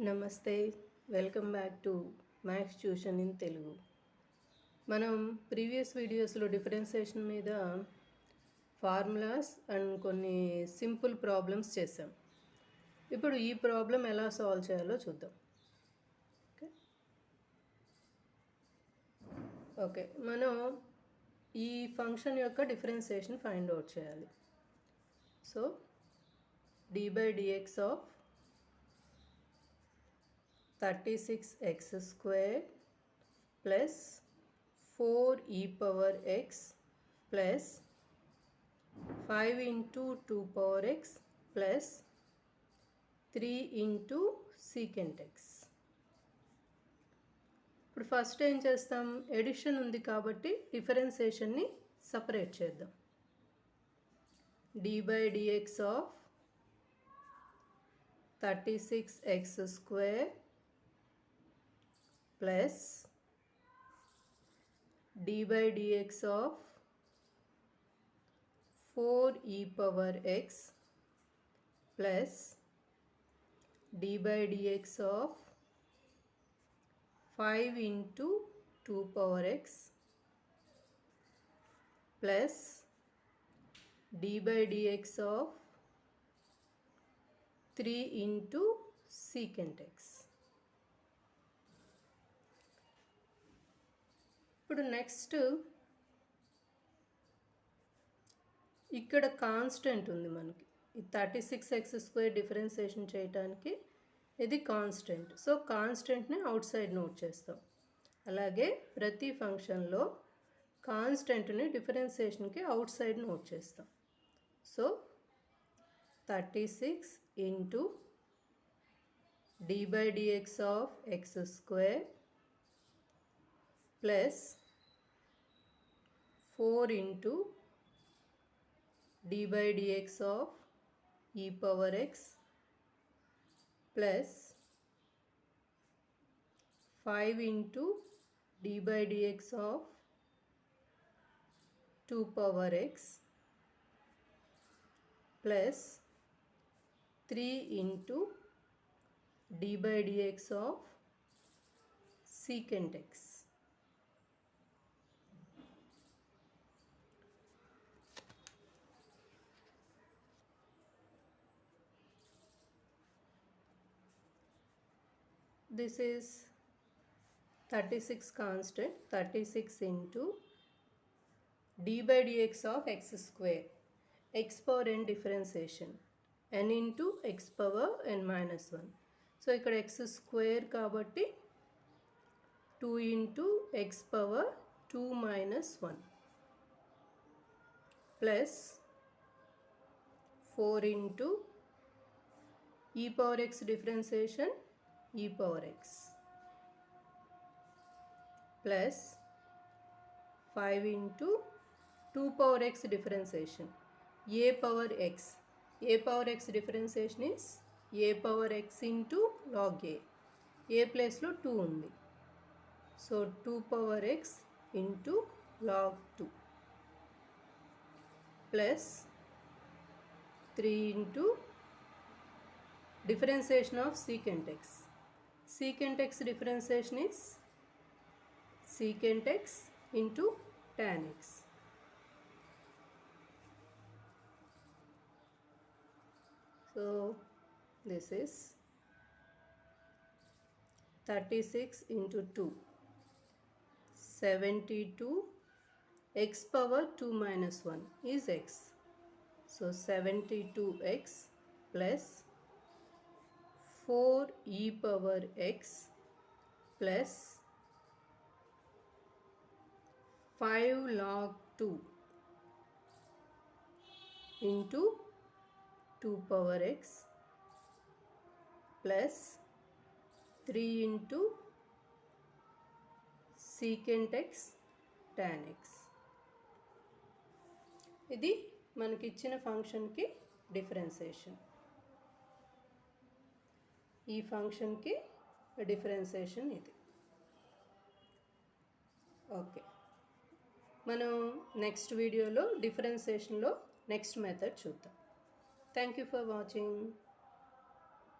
నమస్తే, welcome back to maths tuition in Telugu. మనం previous వీడియోస్లో డిఫరెన్షియేషన్ మీద ఫార్ములాస్ అండ్ కొన్ని సింపుల్ ప్రాబ్లమ్స్ చేసాం. ఇప్పుడు ఈ ప్రాబ్లం ఎలా సాల్వ్ చేయాలో చూద్దాం. ఓకే, మనం ఈ ఫంక్షన్ యొక్క డిఫరెన్షియేషన్ ఫైండ్ అవుట్ చేయాలి. So d/dx of 36x square plus 4e power x plus 5 into 2 power x plus 3 into secant x. ఇప్పుడు ఫస్ట్ ఏం చేస్తాం, ఎడిషన్ ఉంది కాబట్టి డిఫరెన్షియేషన్ని సపరేట్ చేద్దాం. d/dx of 36x square plus d/dx of 4e power x plus d/dx of 5 into 2 power x plus d/dx of 3 into secant x. ఇప్పుడు next ఇక్కడ constant ఉంది మనకి. ఈ 36x² డిఫరెన్షియేషన్ చేయడానికి ఇది కాన్స్టెంట్. సో కాన్స్టెంట్ని అవుట్ సైడ్ నోట్ చేస్తాం. అలాగే ప్రతి ఫంక్షన్లో కాన్స్టెంట్ని డిఫరెన్షియేషన్కి అవుట్ సైడ్ నోట్ చేస్తాం. So 36 into d/dx of x square plus 4 into d/dx of e power x plus 5 into d/dx of 2 power x plus 3 into d/dx of secant x. This is 36 constant, 36 into d/dx of x square, x power n differentiation, n into x power n minus 1. So ఇక్కడ x square కాబట్టి 2 into x power 2 minus 1 plus 4 into e power x differentiation, e power x plus 5 into 2 power x differentiation, a power x. a power x differentiation is a power x into log a place లో 2 ఉంది. So 2 power x into log 2 plus 3 into differentiation of secant x. Secant x differentiation is secant x into tan x. So this is 36 into 2, 72, x power 2 minus 1 is x. So 72x plus 4e power x plus 5 log 2 into 2 power x plus 3 into secant x tan x. ఇది మనకి ఇచ్చిన ఫంక్షన్కి differentiation. ఈ ఫంక్షన్కి differentiation ఇది. Okay, మనం next వీడియోలో డిఫరెన్షియేషన్లో next method చూద్దాం. Thank you for watching.